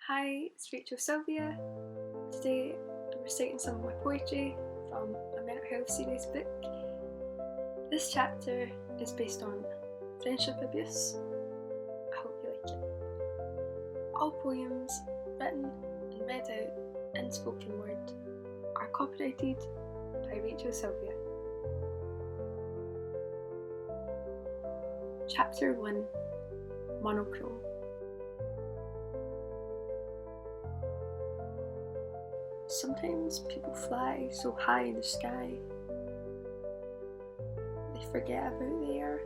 Hi, it's Rachael Sylvia. Today I'm reciting some of my poetry from a mental health series book. This chapter is based on friendship abuse. I hope you like it. All poems written and read out in spoken word are copyrighted by Rachael Sylvia. Chapter 1, Monochrome. Sometimes people fly so high in the sky, they forget about the earth.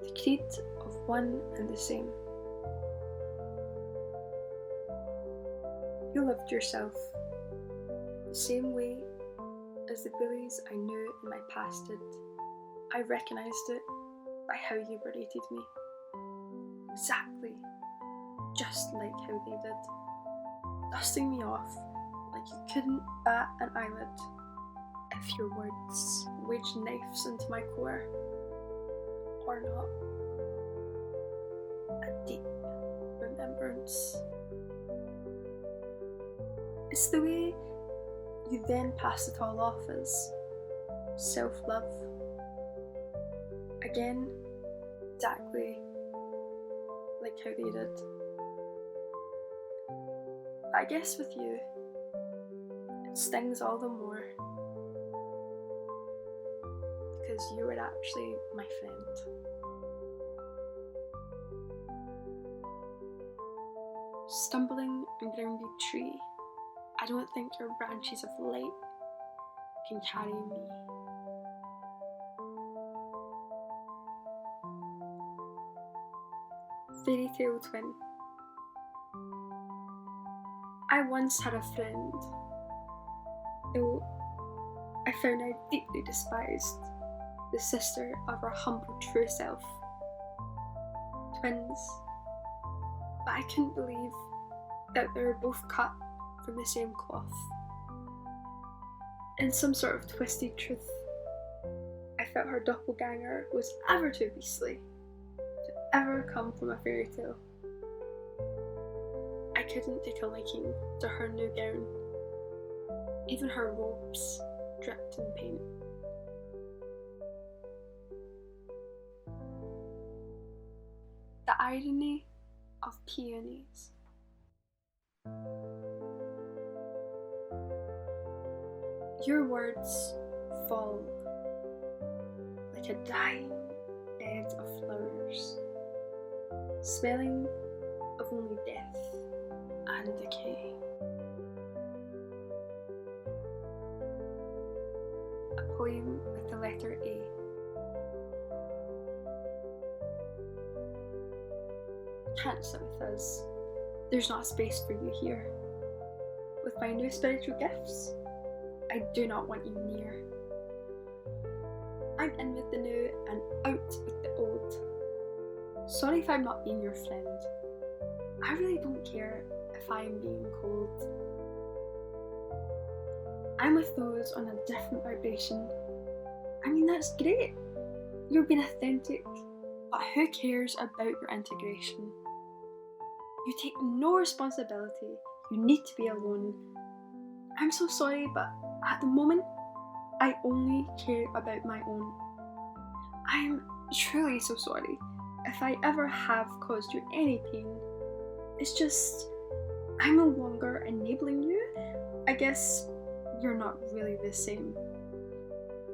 The creed of one and the same. You loved yourself the same way as the bullies I knew in my past did. I recognised it by how you berated me. Exactly, just like how they did, dusting me off like you couldn't bat an eyelid if your words wedged knives into my core, or not. A deep remembrance. It's the way you then pass it all off as self-love. Again, exactly like how they did. But I guess with you, it stings all the more because you were actually my friend. Stumbling ungrounded tree, I don't think your branches of light can carry me. Fairytale twin. I once had a friend, though I found I deeply despised the sister of her humble true self. Twins, but I couldn't believe that they were both cut from the same cloth. In some sort of twisted truth, I felt her doppelganger was ever too beastly to ever come from a fairy tale. I couldn't take a liking to her new gown. Even her robes dripped in paint. The irony of peonies. Your words fall like a dying bed of flowers, smelling of only death and decay. A poem with the letter A. Can't sit with us. There's not space for you here. With my new spiritual gifts, I do not want you near. I'm in with the new and out with the old. Sorry if I'm not being your friend. I really don't care if I am being cold. I'm with those on a different vibration. I mean, that's great. You're being authentic, but who cares about your integration? You take no responsibility. You need to be alone. I'm so sorry, but at the moment, I only care about my own. I am truly so sorry if I ever have caused you any pain. It's just, I'm no longer enabling you. I guess you're not really the same.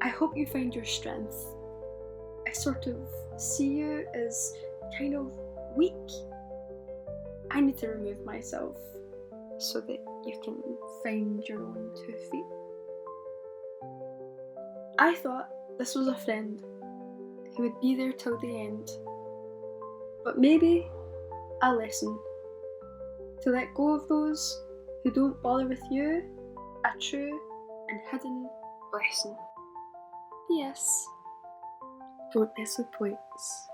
I hope you find your strength. I sort of see you as kind of weak. I need to remove myself so that you can find your own 2 feet. I thought this was a friend who would be there till the end, but maybe a lesson to let go of those who don't bother with you, a true and hidden blessing. Yes, don't mess with poets.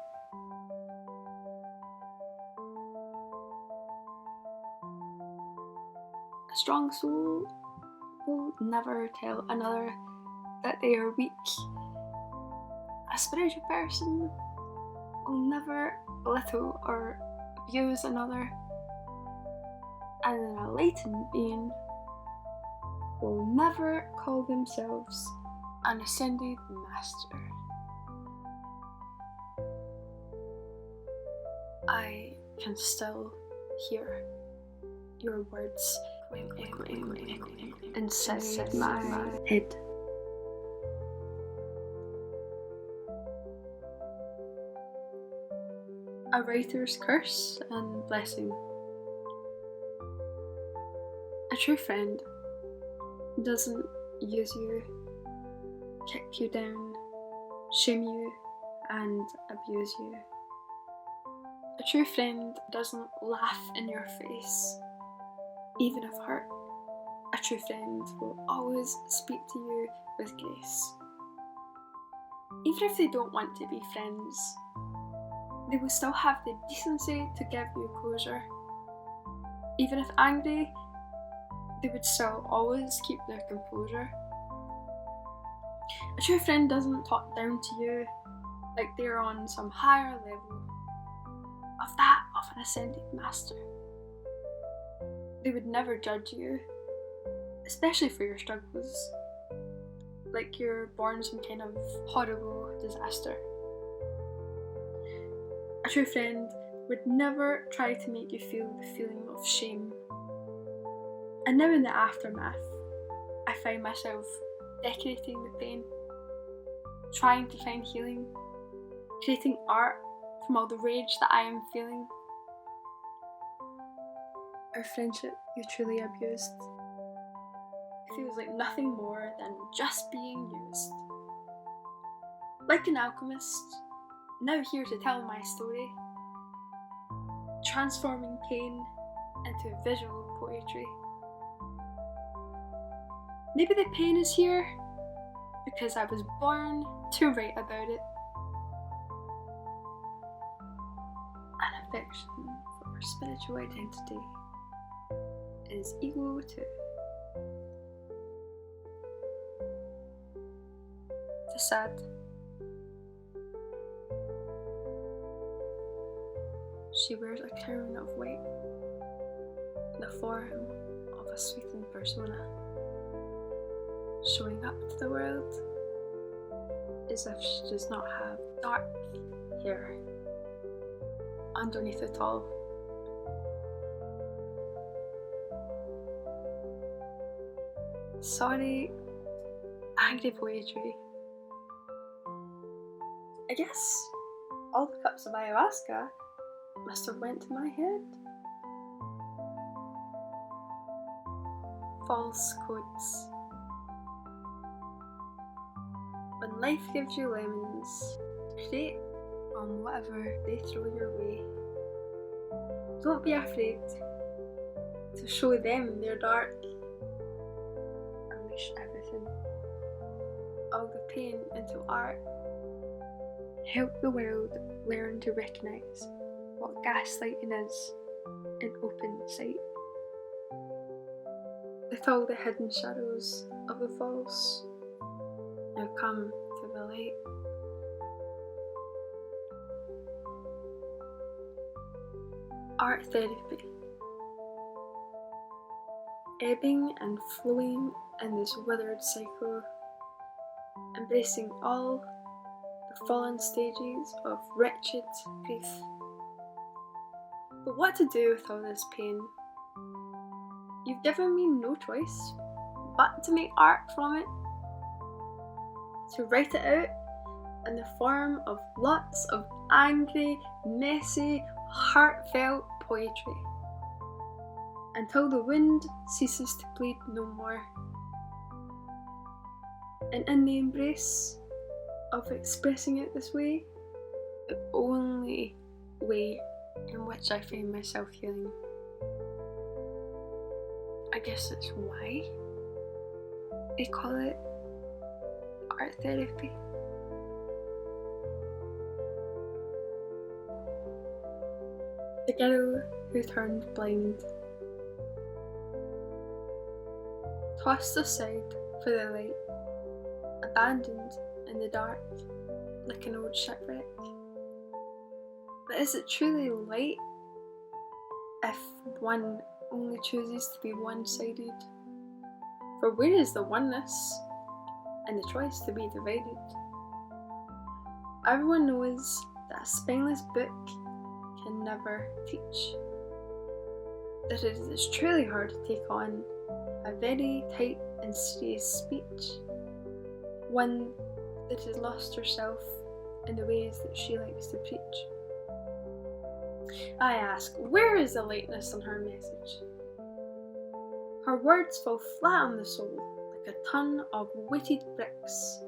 A strong soul will never tell another that they are weak. A spiritual person will never belittle or abuse another, and an enlightened being will never call themselves an ascended master. I can still hear your words inside my head. A writer's curse and blessing. A true friend doesn't use you, kick you down, shame you, and abuse you. A true friend doesn't laugh in your face, even if hurt. A true friend will always speak to you with grace. Even if they don't want to be friends, they will still have the decency to give you closure. Even if angry, they would still always keep their composure. A true friend doesn't talk down to you like they're on some higher level of that of an ascended master. They would never judge you, especially for your struggles, like you're born some kind of horrible disaster. A true friend would never try to make you feel the feeling of shame. And now in the aftermath, I find myself decorating the pain, trying to find healing, creating art from all the rage that I am feeling. Our friendship you truly abused. It feels like nothing more than just being used. Like an alchemist, now here to tell my story, transforming pain into visual poetry. Maybe the pain is here because I was born to write about it. An affection for spiritual identity is equal to Facade. She wears a crown of white, the form of a sweetened persona, showing up to the world as if she does not have dark hair underneath it all. Sorry, angry poetry. I guess all the cups of ayahuasca must have went to my head. False codes. When life gives you lemons, create on whatever they throw your way. Don't be afraid to show them their dark. Unleash everything, all the pain into art. Help the world learn to recognise what gaslighting is in open sight. With all the hidden shadows of the false now come to the light. Art therapy. Ebbing and flowing in this withered cycle, embracing all the fallen stages of wretched grief. But what to do with all this pain? You've given me no choice but to make art from it, to write it out in the form of lots of angry, messy, heartfelt poetry, until the wound ceases to bleed no more. And in the embrace of expressing it this way, the only way in which I find myself healing. I guess that's why they call it art therapy. The girl who turned blind, tossed aside for the light, abandoned in the dark, like an old shipwreck. But is it truly light if one only chooses to be one-sided? For where is the oneness and the choice to be divided? Everyone knows that a spineless book can never teach. That it is truly hard to take on a very tight and serious speech, one that has lost herself in the ways that she likes to preach. I ask, where is the lightness in her message? Her words fall flat on the soul, like a ton of weighted bricks.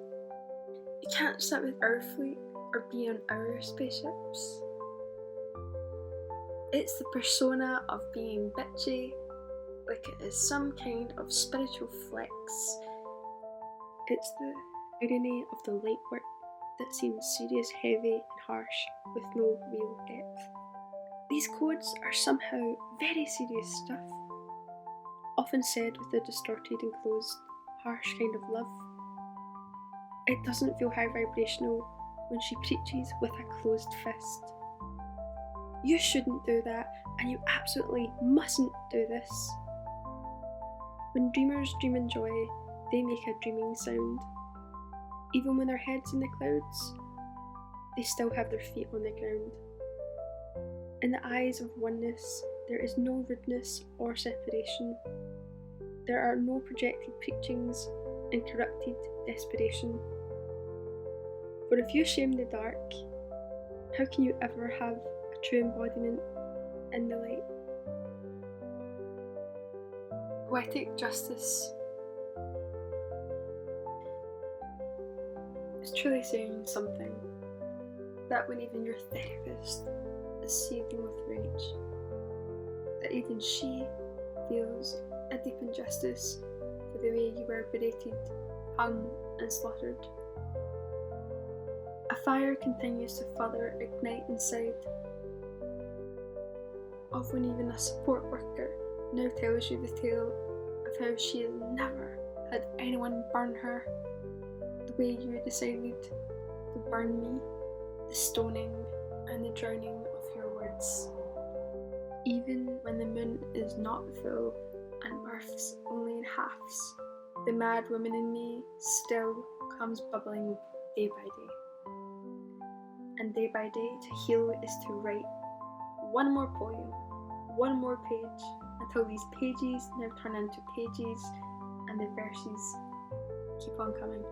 You can't sit with our fleet or be on our spaceships. It's the persona of being bitchy, like it is some kind of spiritual flex. It's the irony of the light work that seems serious, heavy and harsh with no real depth. These codes are somehow very serious stuff, often said with a distorted, enclosed, harsh kind of love. It doesn't feel high vibrational when she preaches with a closed fist. You shouldn't do that, and you absolutely mustn't do this. When dreamers dream in joy, they make a dreaming sound. Even when their head's in the clouds, they still have their feet on the ground. In the eyes of oneness, there is no rudeness or separation. There are no projected preachings and corrupted desperation. For if you shame the dark, how can you ever have a true embodiment in the light? Poetic justice is truly saying something that when even your therapist is seething with rage, that even she feels a deep injustice for the way you were berated, hung and slaughtered. A fire continues to further ignite inside of when even a support worker now tells you the tale of how she has never had anyone burn her the way you decided to burn me, the stoning and the drowning of your words. Even when the moon is not full and earth's only in halves, the mad woman in me still comes bubbling day by day. And day by day to heal is to write one more poem, one more page, until these pages now turn into pages and the verses keep on coming.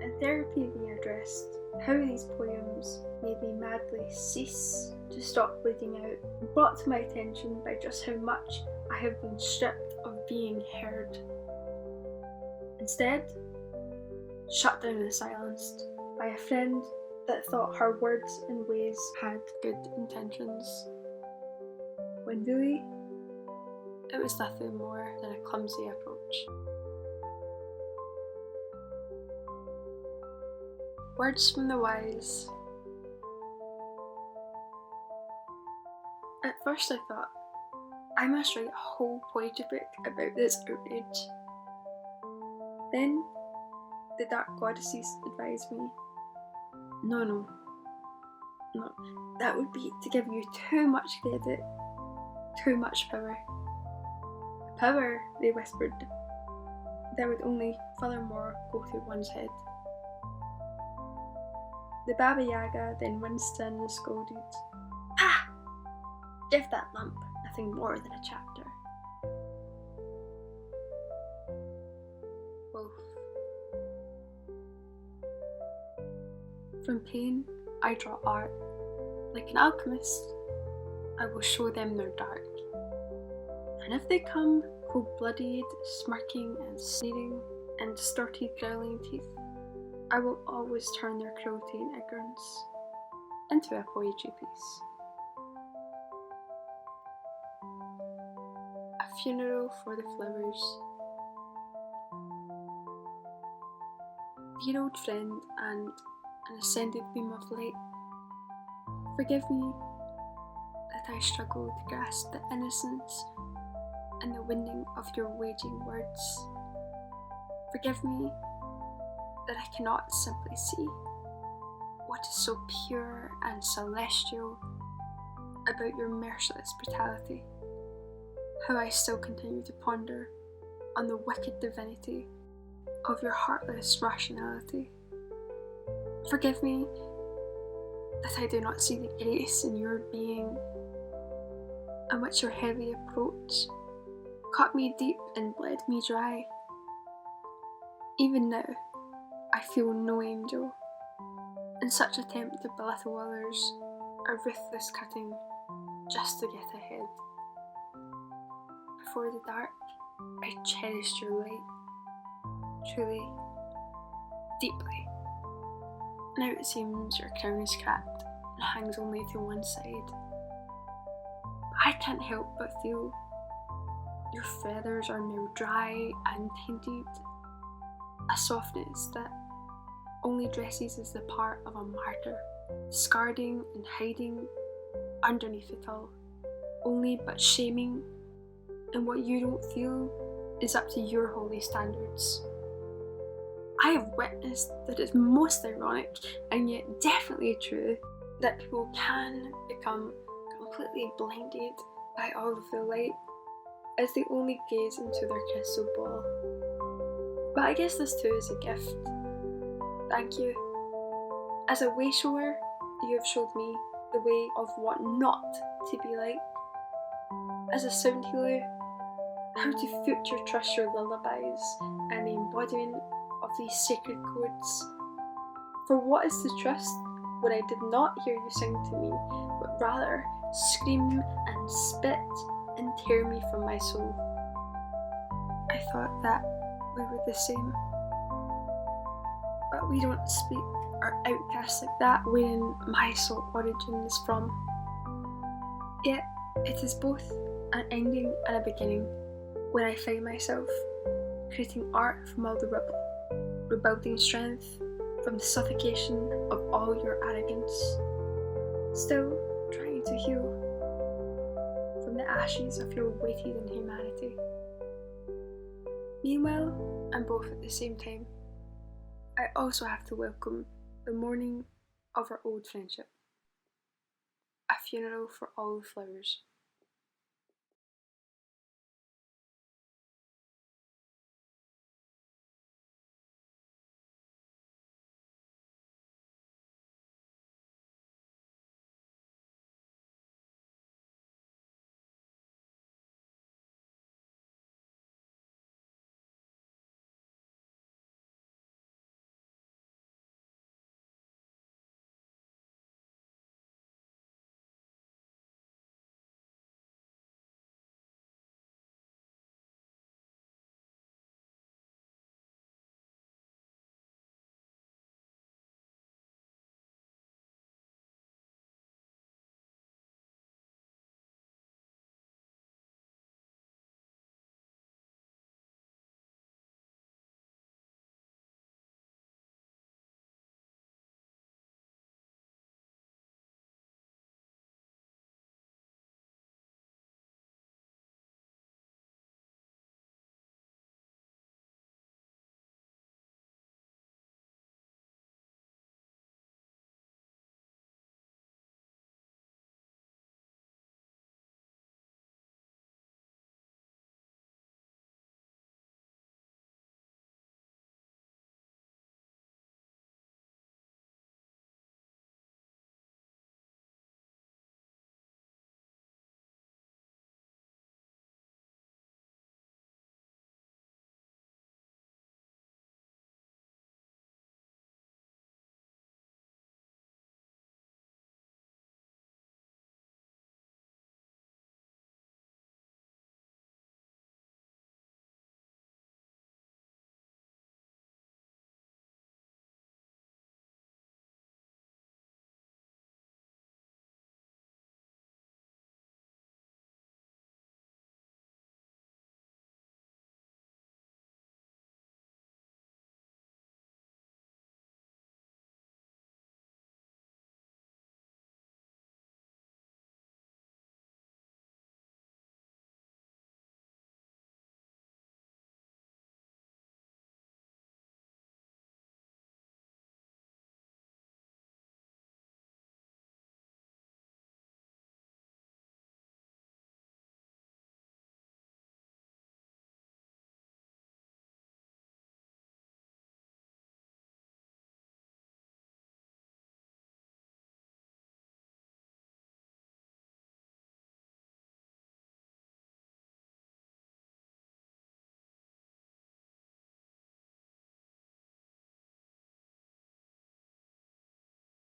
In therapy we addressed how these poems made me madly cease to stop bleeding out, brought to my attention by just how much I have been stripped of being heard. Instead, shut down and silenced by a friend that thought her words and ways had good intentions, when really it was nothing more than a clumsy approach. Words from the wise. At first I thought, I must write a whole poetry book about this outrage. Then the dark goddesses advised me, no, that would be to give you too much credit, too much power. Power, they whispered, that would only furthermore go to one's head. The Baba Yaga then winced in and scolded, "Ha! Give that lump nothing more than a chapter." Wolf. From pain, I draw art. Like an alchemist, I will show them their dark. And if they come cold-blooded, smirking and sneering, and distorted growling teeth, I will always turn their cruelty and ignorance into a poetry piece. A funeral for the flowers. Dear old friend and an ascended beam of light, forgive me that I struggle to grasp the innocence and the winding of your waging words. Forgive me that I cannot simply see what is so pure and celestial about your merciless brutality, how I still continue to ponder on the wicked divinity of your heartless rationality. Forgive me that I do not see the grace in your being, in which your heavy approach cut me deep and bled me dry. Even now, I feel no angel in such attempt to belittle others, a ruthless cutting just to get ahead. Before the dark, I cherished your light, truly, deeply. Now it seems your crown is cracked and hangs only to one side. But I can't help but feel your feathers are now dry and tainted, a softness that only dresses as the part of a martyr, discarding and hiding underneath it all, only but shaming, and what you don't feel is up to your holy standards. I have witnessed that it's most ironic and yet definitely true that people can become completely blinded by all of the light as they only gaze into their crystal ball. But I guess this too is a gift. Thank you. As a way shower, you have showed me the way of what not to be like. As a sound healer, how to future trust your lullabies and the embodiment of these sacred codes. For what is to trust when I did not hear you sing to me, but rather scream and spit and tear me from my soul? I thought that we were the same. But we don't speak or outcast like that wherein my soul origin is from. Yet it is both an ending and a beginning when I find myself creating art from all the rubble, rebuilding strength from the suffocation of all your arrogance, still trying to heal from the ashes of your weighted inhumanity. Meanwhile, and both at the same time, I also have to welcome the mourning of our old friendship, a funeral for all the flowers.